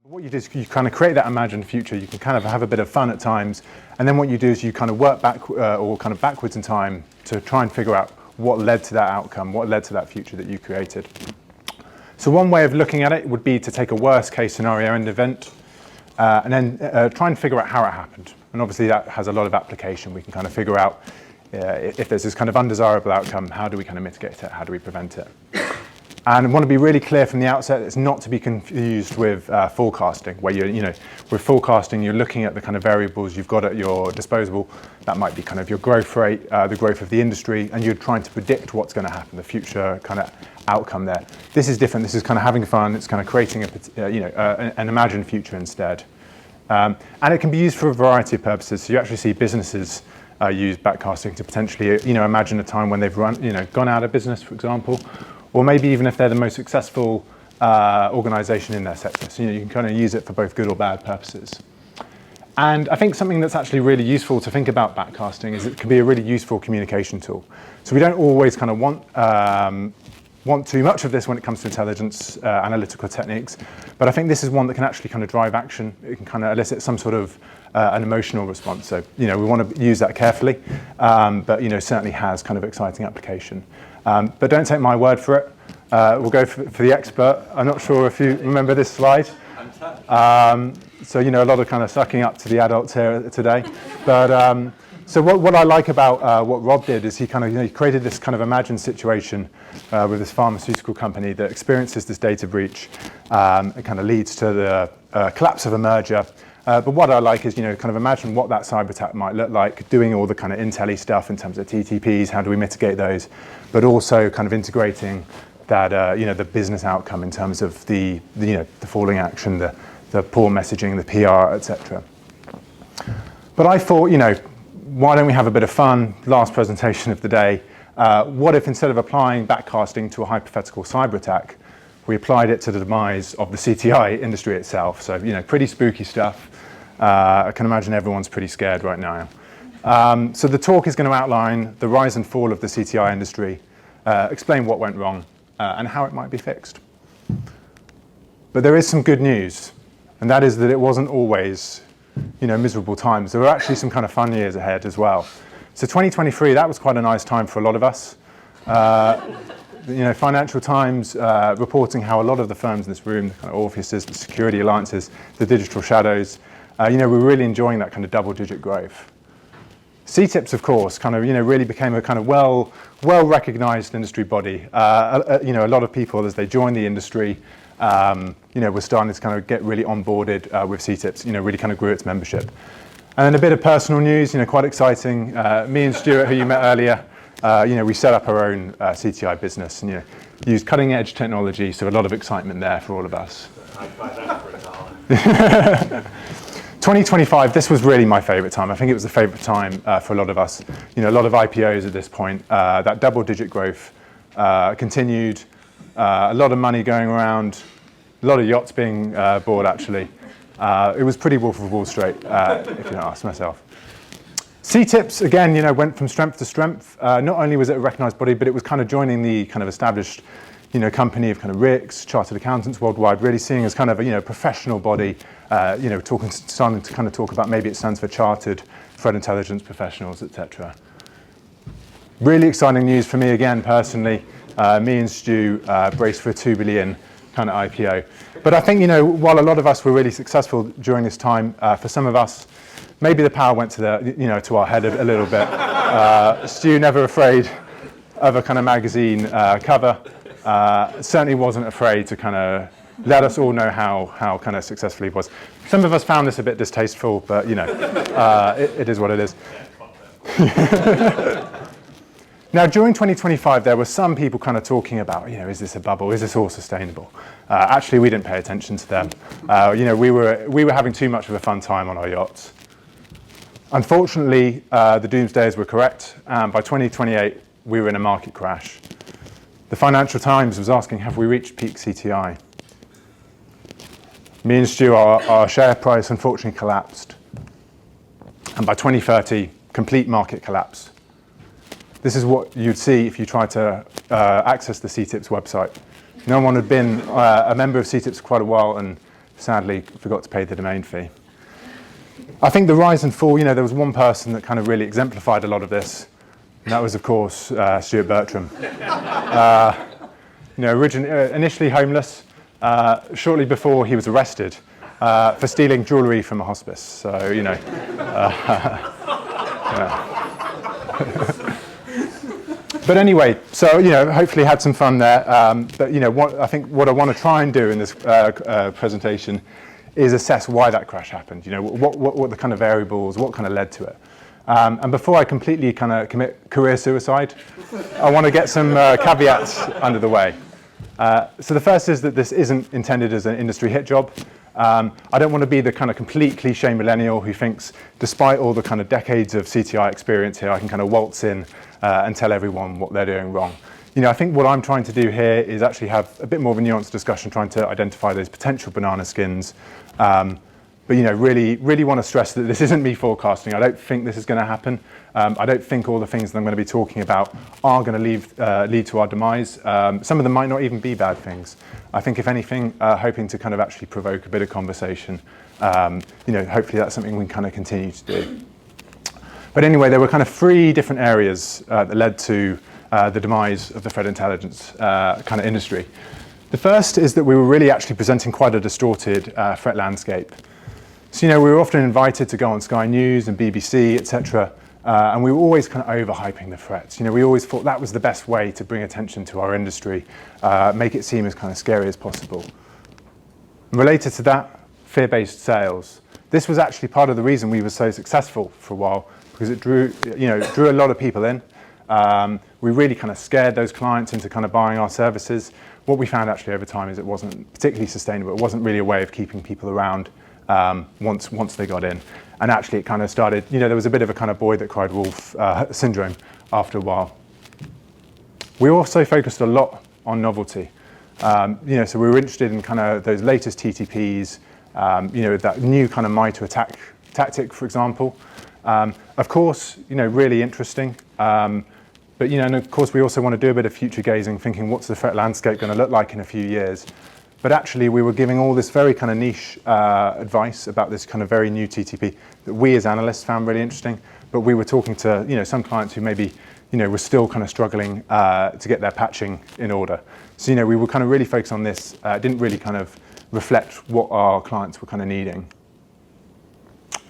What you do is you kind of create that imagined future. You can kind of have a bit of fun at times, and then what you do is you kind of work back or kind of backwards in time to try and figure out what led to that outcome, what led to that future that you created. So one way of looking at it would be to take a worst case scenario and event, and then try and figure out how it happened. And obviously that has a lot of application. We can kind of figure out if there's this kind of undesirable outcome, how do we kind of mitigate it? How do we prevent it? And I want to be really clear from the outset, it's not to be confused with forecasting, where with forecasting, you're looking at the kind of variables you've got at your disposal. That might be kind of your growth rate, the growth of the industry, and you're trying to predict what's going to happen, the future kind of outcome there. This is different. This is kind of having fun. It's kind of creating an imagined future instead. And it can be used for a variety of purposes. So you actually see businesses use backcasting to potentially, imagine a time when they've gone out of business, for example. Or maybe even if they're the most successful organization in their sector. So you can kind of use it for both good or bad purposes. And I think something that's actually really useful to think about backcasting is it can be a really useful communication tool. So we don't always kind of want too much of this when it comes to intelligence analytical techniques, but I think this is one that can actually kind of drive action. It can kind of elicit some sort of an emotional response. So we want to use that carefully, but certainly has kind of exciting application. But don't take my word for it. We'll go for the expert. I'm not sure if you remember this slide. So a lot of kind of sucking up to the adults here today. But so what I like about what Rob did is he kind of he created this kind of imagined situation with this pharmaceutical company that experiences this data breach. It kind of leads to the collapse of a merger. But what I like is, kind of imagine what that cyber attack might look like, doing all the kind of intelli stuff in terms of TTPs, how do we mitigate those, but also kind of integrating that, the business outcome in terms of the falling action, the poor messaging, the PR, etc. But I thought, why don't we have a bit of fun? Last presentation of the day. What if instead of applying backcasting to a hypothetical cyber attack, we applied it to the demise of the CTI industry itself? So, pretty spooky stuff. I can imagine everyone's pretty scared right now. So the talk is going to outline the rise and fall of the CTI industry, explain what went wrong, and how it might be fixed. But there is some good news, and that is that it wasn't always, miserable times. There were actually some kind of fun years ahead as well. So 2023, that was quite a nice time for a lot of us. Financial Times reporting how a lot of the firms in this room, the kind of Orpheus's, the security alliances, the digital shadows, we're really enjoying that kind of double-digit growth. CTIPs, of course, kind of really became a kind of well-recognized industry body. A lot of people as they joined the industry, were starting to kind of get really onboarded with CTIPs. Really kind of grew its membership. And then a bit of personal news, quite exciting. Me and Stuart, who you met earlier. We set up our own CTI business and used cutting-edge technology, so a lot of excitement there for all of us. 2025, this was really my favorite time. I think it was the favorite time for a lot of us. A lot of IPOs at this point. That double-digit growth continued. A lot of money going around. A lot of yachts being bought, actually. It was pretty Wolf of Wall Street, if you don't ask myself. CTIPs, again, went from strength to strength. Not only was it a recognized body, but it was kind of joining the kind of established, company of kind of RICS, chartered accountants worldwide, really seeing as kind of a, professional body, starting to kind of talk about, maybe it stands for Chartered Threat Intelligence Professionals, etc. Really exciting news for me, again, personally. Me and Stu braced for a 2 billion kind of IPO. But I think, while a lot of us were really successful during this time, for some of us, maybe the power went to to our head a little bit. Stu, never afraid of a kind of magazine cover. Certainly wasn't afraid to kind of let us all know how kind of successful he was. Some of us found this a bit distasteful, but it is what it is. Now, during 2025, there were some people kind of talking about, is this a bubble? Is this all sustainable? Actually, we didn't pay attention to them. We were having too much of a fun time on our yachts. Unfortunately, the doomsdayers were correct, and by 2028, we were in a market crash. The Financial Times was asking, have we reached peak CTI? Me and Stu, our share price unfortunately collapsed. And by 2030, complete market collapse. This is what you'd see if you tried to access the CTIPs website. No one had been a member of CTIPs for quite a while, and sadly forgot to pay the domain fee. I think the rise and fall, there was one person that kind of really exemplified a lot of this, and that was, of course, Stuart Bertram. Initially homeless, shortly before he was arrested for stealing jewellery from a hospice. So, But anyway, so, hopefully had some fun there. But, I think what I want to try and do in this presentation is assess why that crash happened. What the kind of variables, what kind of led to it. And before I completely kind of commit career suicide, I want to get some caveats under the way. So the first is that this isn't intended as an industry hit job. I don't want to be the kind of complete cliche millennial who thinks, despite all the kind of decades of CTI experience here, I can kind of waltz in and tell everyone what they're doing wrong. I think what I'm trying to do here is actually have a bit more of a nuanced discussion, trying to identify those potential banana skins. But really want to stress that this isn't me forecasting. I don't think this is going to happen. I don't think all the things that I'm going to be talking about are going to lead to our demise. Some of them might not even be bad things. I think, if anything, hoping to kind of actually provoke a bit of conversation. Hopefully that's something we can kind of continue to do. But anyway, there were kind of 3 different areas that led to the demise of the threat intelligence kind of industry. The first is that we were really actually presenting quite a distorted threat landscape. So, we were often invited to go on Sky News and BBC, etc., and we were always kind of overhyping the threats. We always thought that was the best way to bring attention to our industry, make it seem as kind of scary as possible. And related to that, fear-based sales. This was actually part of the reason we were so successful for a while, because it drew a lot of people in. We really kind of scared those clients into kind of buying our services. What we found actually over time is it wasn't particularly sustainable. It wasn't really a way of keeping people around once they got in. And actually it kind of started, there was a bit of a kind of boy that cried wolf syndrome after a while. We also focused a lot on novelty. So we were interested in kind of those latest TTPs, that new kind of MI to attack tactic, for example. Of course, really interesting. But, and of course we also want to do a bit of future gazing, thinking what's the threat landscape going to look like in a few years. But actually, we were giving all this very kind of niche advice about this kind of very new TTP that we as analysts found really interesting. But we were talking to some clients who maybe were still kind of struggling to get their patching in order. So we were kind of really focused on this. It didn't really kind of reflect what our clients were kind of needing.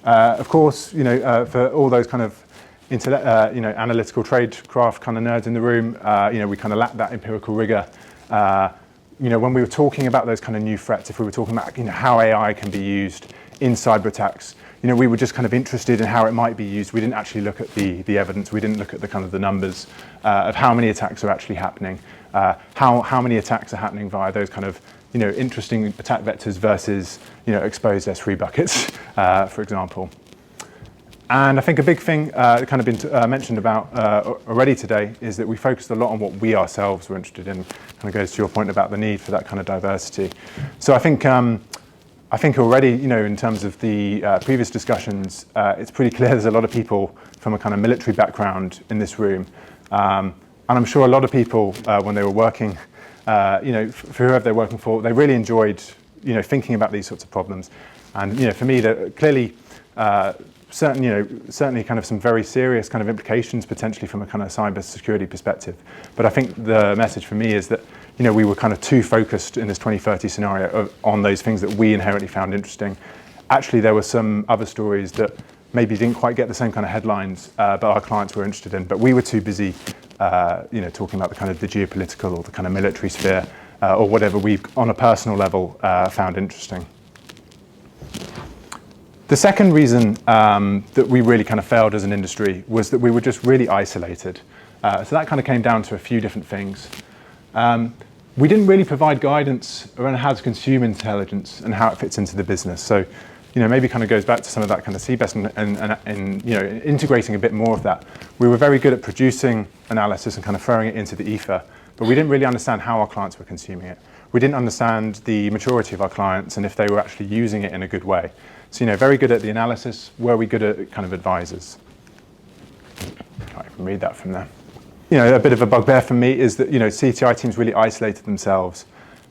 Of course, for all those kind of analytical tradecraft kind of nerds in the room, we kind of lacked that empirical rigor. When we were talking about those kind of new threats, if we were talking about how AI can be used in cyber attacks, we were just kind of interested in how it might be used. We didn't actually look at the evidence. We didn't look at the kind of the numbers of how many attacks are actually happening, how many attacks are happening via those kind of interesting attack vectors versus exposed S3 buckets, for example. And I think a big thing kind of been mentioned about already today is that we focused a lot on what we ourselves were interested in. Kind of goes to your point about the need for that kind of diversity. So I think already, in terms of the previous discussions, it's pretty clear there's a lot of people from a kind of military background in this room. And I'm sure a lot of people, when they were working, for whoever they're working for, they really enjoyed, thinking about these sorts of problems. And, for me, that clearly, certainly kind of some very serious kind of implications potentially from a kind of cyber security perspective. But I think the message for me is that, we were kind of too focused in this 2030 scenario on those things that we inherently found interesting. Actually, there were some other stories that maybe didn't quite get the same kind of headlines, but our clients were interested in. But we were too busy, talking about the kind of the geopolitical or the kind of military sphere, or whatever we, on a personal level, found interesting. The second reason that we really kind of failed as an industry was that we were just really isolated. So that kind of came down to a few different things. We didn't really provide guidance around how to consume intelligence and how it fits into the business. So, maybe kind of goes back to some of that kind of CBEST and integrating a bit more of that. We were very good at producing analysis and kind of throwing it into the ether, but we didn't really understand how our clients were consuming it. We didn't understand the maturity of our clients and if they were actually using it in a good way. So, very good at the analysis. Were we good at kind of advisors? I can read that from there. A bit of a bugbear for me is that, CTI teams really isolated themselves.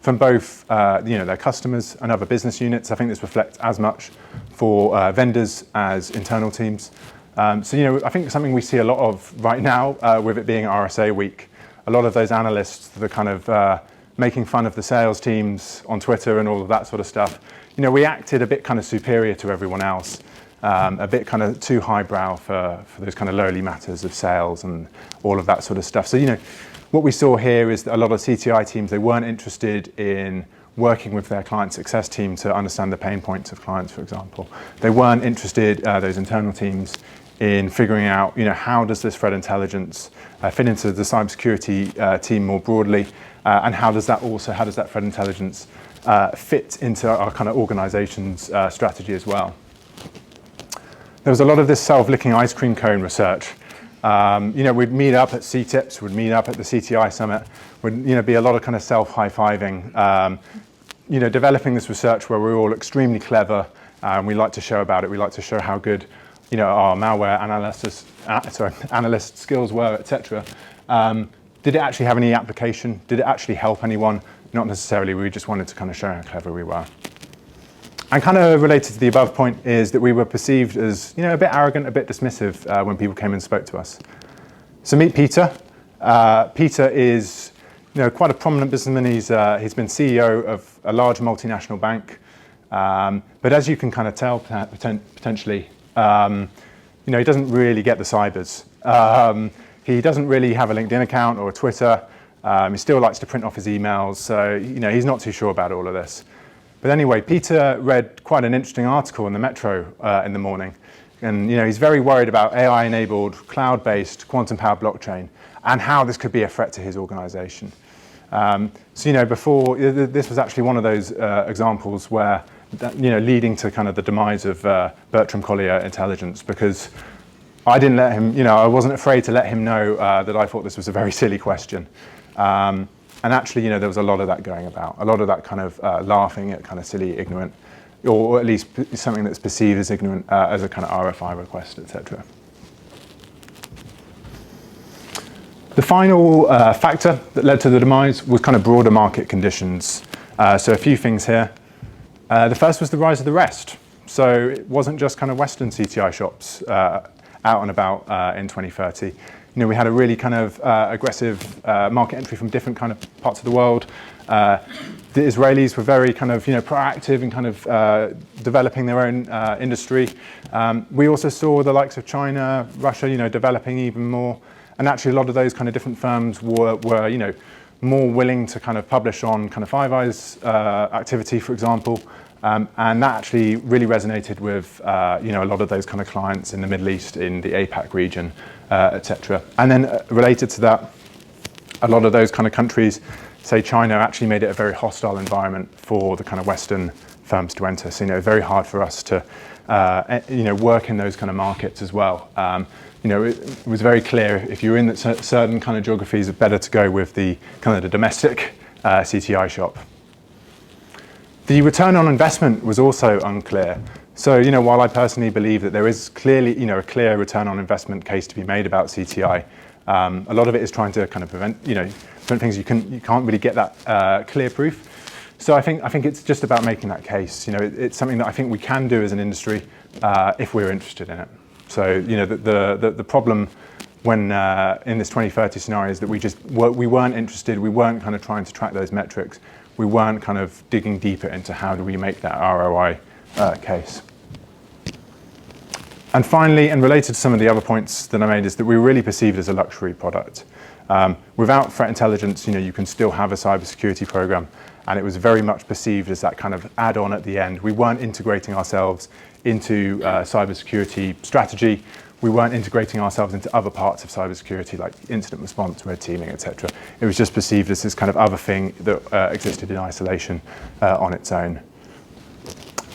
from both their customers and other business units. I think this reflects as much for vendors as internal teams. So I think something we see a lot of right now with it being RSA week, a lot of those analysts that are kind of making fun of the sales teams on Twitter and all of that sort of stuff, we acted a bit kind of superior to everyone else, a bit kind of too highbrow for those kind of lowly matters of sales and all of that sort of stuff. So, what we saw here is that a lot of CTI teams, they weren't interested in working with their client success team to understand the pain points of clients, for example. They weren't interested, those internal teams, in figuring out, how does this threat intelligence fit into the cybersecurity team more broadly, and how does that threat intelligence fit into our kind of organization's strategy as well. There was a lot of this self-licking ice cream cone research. We'd meet up at CTIPs, we'd meet up at the CTI summit, would be a lot of kind of self-high-fiving, developing this research where we're all extremely clever, and we like to show about it. We like to show how good, our malware analyst skills were, etc. Did it actually have any application? Did it actually help anyone? Not necessarily. We just wanted to kind of show how clever we were. And kind of related to the above point is that we were perceived as, a bit arrogant, a bit dismissive when people came and spoke to us. So meet Peter. Peter is, quite a prominent businessman. He's been CEO of a large multinational bank. But as you can kind of tell, potentially, he doesn't really get the cybers. He doesn't really have a LinkedIn account or a Twitter. He still likes to print off his emails. So, he's not too sure about all of this. But anyway, Peter read quite an interesting article in the Metro in the morning. And he's very worried about AI-enabled, cloud-based, quantum-powered blockchain and how this could be a threat to his organization. Before, this was actually one of those examples where, leading to kind of the demise of Bertram Collier intelligence, because I didn't let him, I wasn't afraid to let him know that I thought this was a very silly question. And actually, there was a lot of that going about, a lot of that kind of laughing at kind of silly, ignorant, or at least something that's perceived as ignorant as a kind of RFI request, etc. The final factor that led to the demise was kind of broader market conditions. So a few things here. The first was the rise of the rest. So it wasn't just kind of Western CTI shops out and about in 2030. We had a really kind of aggressive market entry from different kind of parts of the world. The Israelis were very kind of, proactive in kind of developing their own industry. We also saw the likes of China, Russia, developing even more. And actually a lot of those kind of different firms were more willing to kind of publish on kind of Five Eyes activity, for example. And that actually really resonated with a lot of those kind of clients in the Middle East, in the APAC region, etc. And then related to that, a lot of those kind of countries, say China, actually made it a very hostile environment for the kind of Western firms to enter. So very hard for us to work in those kind of markets as well. It was very clear if you're in certain kind of geographies, it's better to go with the kind of the domestic CTI shop. The return on investment was also unclear. So, while I personally believe that there is clearly, a clear return on investment case to be made about CTI, a lot of it is trying to kind of prevent things you can't really get that clear proof. So I think it's just about making that case. It's something that I think we can do as an industry if we're interested in it. So, the problem when in this 2030 scenario is that we weren't interested, we weren't kind of trying to track those metrics, we weren't kind of digging deeper into how do we make that ROI case. And finally, and related to some of the other points that I made, is that we were really perceived as a luxury product. Without threat intelligence, you can still have a cybersecurity program, and it was very much perceived as that kind of add-on at the end. We weren't integrating ourselves into cybersecurity strategy. We weren't integrating ourselves into other parts of cybersecurity like incident response, red teaming, etc. It was just perceived as this kind of other thing that existed in isolation on its own.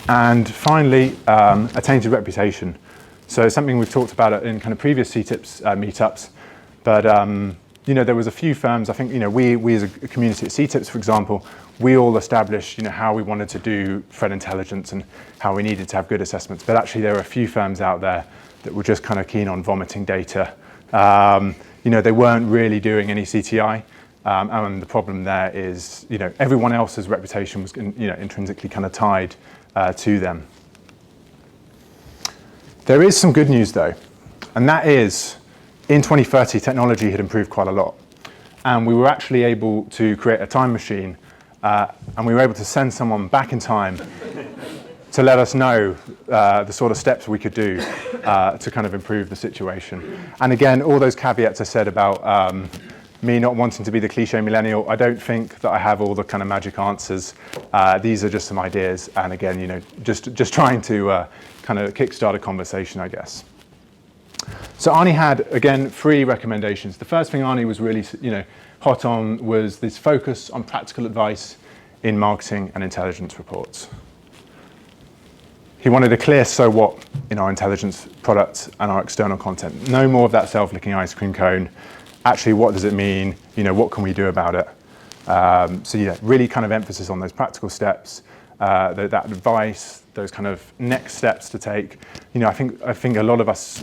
And finally, a tainted reputation. So something we've talked about in kind of previous CTIPs meetups, but there was a few firms. I think we as a community at CTIPs, for example, we all established how we wanted to do threat intelligence and how we needed to have good assessments. But actually, there are a few firms out there that were just kind of keen on vomiting data. They weren't really doing any CTI. And the problem there is, everyone else's reputation was, intrinsically kind of tied to them. There is some good news though, and that is, in 2030, technology had improved quite a lot. And we were actually able to create a time machine, and we were able to send someone back in time to let us know the sort of steps we could do to kind of improve the situation. And again, all those caveats I said about me not wanting to be the cliche millennial, I don't think that I have all the kind of magic answers. These are just some ideas, and again, just trying to kind of kickstart a conversation, I guess. So Arnie had, again, 3 recommendations. The first thing Arnie was really, hot on was this focus on practical advice in marketing and intelligence reports. He wanted a clear so what in our intelligence products and our external content. No more of that self-licking ice cream cone. Actually, what does it mean? What can we do about it? So really kind of emphasis on those practical steps, that advice, those kind of next steps to take. I think a lot of us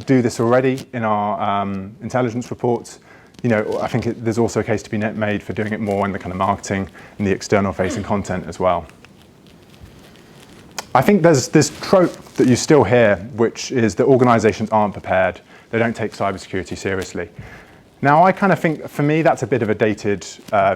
do this already in our intelligence reports. I think there's also a case to be made for doing it more in the kind of marketing and the external facing content as well. I think there's this trope that you still hear, which is that organizations aren't prepared. They don't take cybersecurity seriously. Now, I kind of think, for me, that's a bit of a dated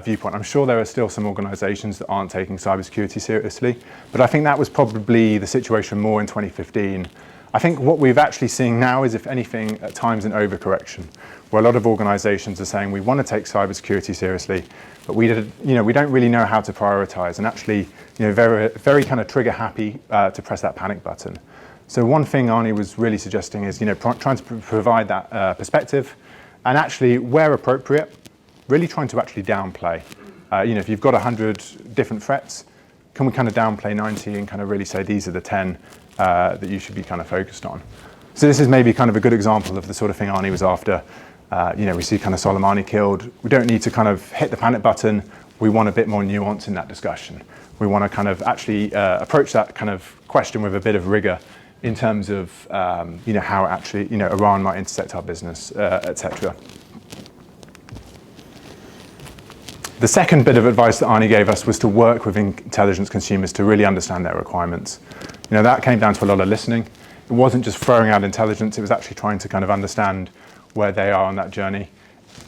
viewpoint. I'm sure there are still some organizations that aren't taking cybersecurity seriously, but I think that was probably the situation more in 2015. I think what we've actually seen now is, if anything, at times an overcorrection, where a lot of organizations are saying we want to take cybersecurity seriously, but we don't really know how to prioritize, and actually, very, very kind of trigger happy to press that panic button. So one thing Arnie was really suggesting is, trying to provide that perspective, and actually, where appropriate, really trying to actually downplay. If you've got 100 different threats, can we kind of downplay 90 and kind of really say these are the 10 that you should be kind of focused on? So this is maybe kind of a good example of the sort of thing Arnie was after. We see kind of Soleimani killed. We don't need to kind of hit the panic button. We want a bit more nuance in that discussion. We want to kind of actually approach that kind of question with a bit of rigor in terms of how actually Iran might intersect our business, etc. The second bit of advice that Arnie gave us was to work with intelligence consumers to really understand their requirements. That came down to a lot of listening. It wasn't just throwing out intelligence, it was actually trying to kind of understand where they are on that journey.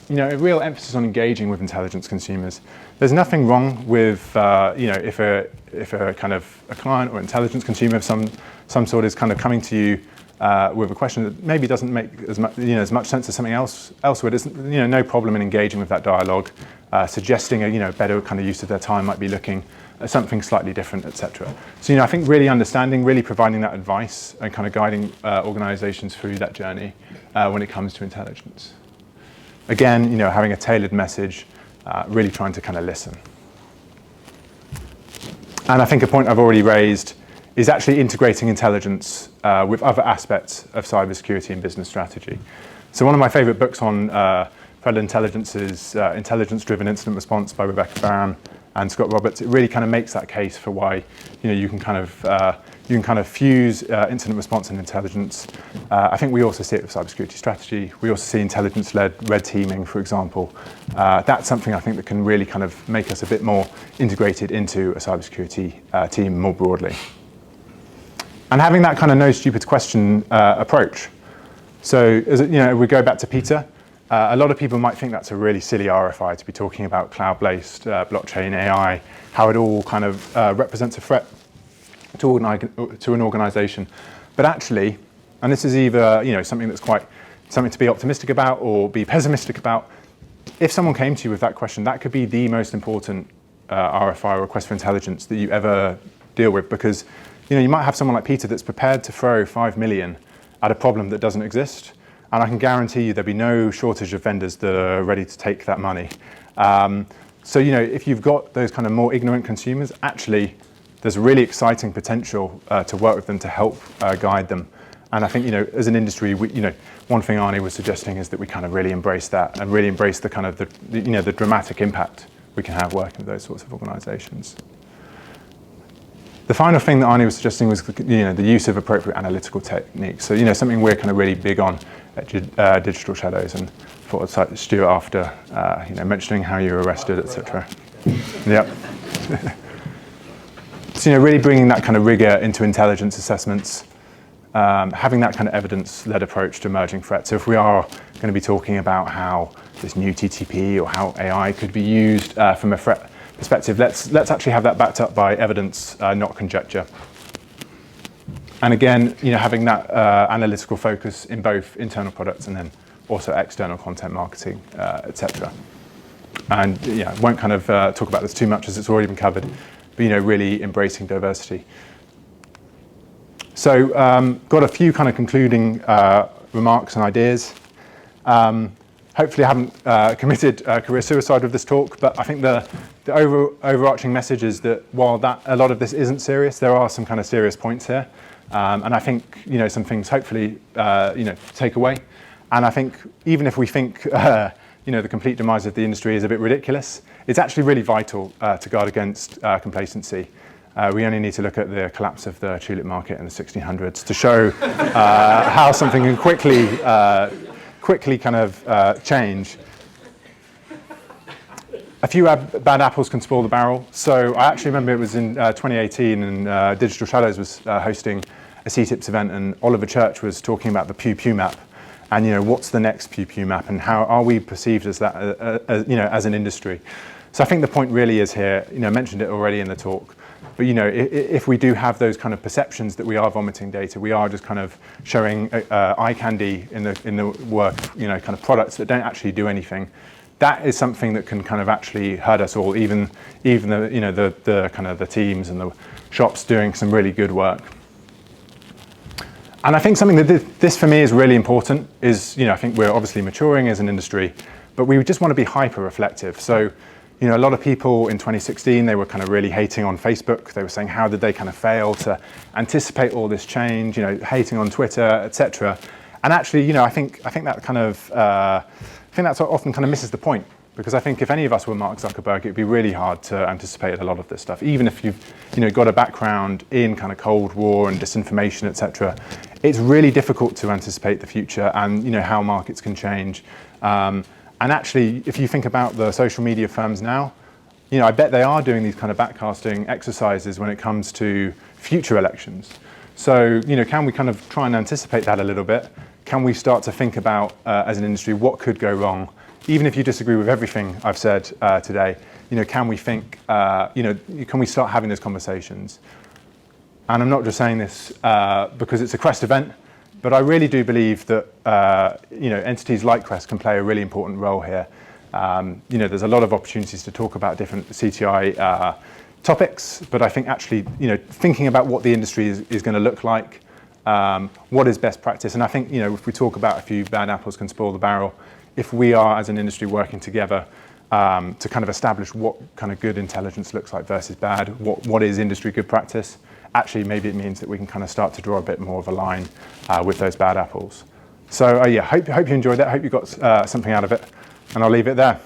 A real emphasis on engaging with intelligence consumers. There's nothing wrong with, if a kind of a client or intelligence consumer of some sort is kind of coming to you with a question that maybe doesn't make as much sense as something else elsewhere. There's no problem in engaging with that dialogue, suggesting a better kind of use of their time might be looking at something slightly different, etc. So I think really understanding, really providing that advice and kind of guiding organizations through that journey when it comes to intelligence. Again, having a tailored message, really trying to kind of listen. And I think a point I've already raised is actually integrating intelligence with other aspects of cybersecurity and business strategy. So one of my favorite books on threat intelligence is Intelligence-Driven Incident Response by Rebecca Barron and Scott Roberts. It really kind of makes that case for why you can kind of fuse incident response and intelligence. I think we also see it with cybersecurity strategy. We also see intelligence-led red teaming, for example. That's something I think that can really kind of make us a bit more integrated into a cybersecurity team more broadly. And having that kind of no stupid question approach. So as we go back to Peter, a lot of people might think that's a really silly RFI to be talking about cloud-based blockchain, AI, how it all kind of represents a threat to an organization. But actually, and this is either something that's something to be optimistic about or be pessimistic about, if someone came to you with that question, that could be the most important RFI, request for intelligence, that you ever deal with, because you might have someone like Peter that's prepared to throw 5 million at a problem that doesn't exist. And I can guarantee you there'll be no shortage of vendors that are ready to take that money. So if you've got those kind of more ignorant consumers, actually there's really exciting potential to work with them to help guide them. And I think as an industry, one thing Arnie was suggesting is that we kind of really embrace that and really embrace the kind of the dramatic impact we can have working with those sorts of organisations. The final thing that Arnie was suggesting was the use of appropriate analytical techniques. So something we're kind of really big on at Digital Shadows, and thought I'd cite Stuart after mentioning how you were arrested, etc. Yep. So really bringing that kind of rigor into intelligence assessments, having that kind of evidence-led approach to emerging threats. So if we are going to be talking about how this new TTP or how AI could be used from a threat perspective, let's actually have that backed up by evidence, not conjecture. And again, having that analytical focus in both internal products and then also external content marketing, etc. And won't kind of talk about this too much as it's already been covered, but really embracing diversity. So got a few kind of concluding remarks and ideas. Hopefully I haven't committed career suicide with this talk, but I think the overarching message is that while a lot of this isn't serious, there are some kind of serious points here. And I think some things hopefully take away. And I think even if we think the complete demise of the industry is a bit ridiculous, it's actually really vital to guard against complacency. We only need to look at the collapse of the tulip market in the 1600s to show how something can quickly kind of change. A few bad apples can spoil the barrel. So I actually remember it was in 2018 and Digital Shadows was hosting a CTIPs event, and Oliver Church was talking about the Pew Pew map. And what's the next Pew Pew map, and how are we perceived as that, as an industry? So I think the point really is here. I mentioned it already in the talk, but if we do have those kind of perceptions that we are vomiting data, we are just kind of showing eye candy in the work, kind of products that don't actually do anything. That is something that can kind of actually hurt us all, even the kind of the teams and the shops doing some really good work. And I think something that this for me is really important is, I think we're obviously maturing as an industry, but we just want to be hyper-reflective. So, a lot of people in 2016, they were kind of really hating on Facebook. They were saying, how did they kind of fail to anticipate all this change, hating on Twitter, etc. And actually, I think that kind of, I think that's what often kind of misses the point. Because I think if any of us were Mark Zuckerberg, it'd be really hard to anticipate a lot of this stuff. Even if you've got a background in kind of Cold War and disinformation, etc., it's really difficult to anticipate the future and how markets can change. And actually, if you think about the social media firms now, I bet they are doing these kind of backcasting exercises when it comes to future elections. So can we kind of try and anticipate that a little bit? Can we start to think about as an industry what could go wrong? Even if you disagree with everything I've said today, can we think, can we start having those conversations? And I'm not just saying this because it's a CREST event, but I really do believe that, entities like CREST can play a really important role here. There's a lot of opportunities to talk about different CTI topics, but I think actually, thinking about what the industry is going to look like, what is best practice, and I think, if we talk about a few bad apples can spoil the barrel, if we are, as an industry, working together to kind of establish what kind of good intelligence looks like versus bad, what is industry good practice, actually maybe it means that we can kind of start to draw a bit more of a line with those bad apples. So hope you enjoyed that. Hope you got something out of it, and I'll leave it there.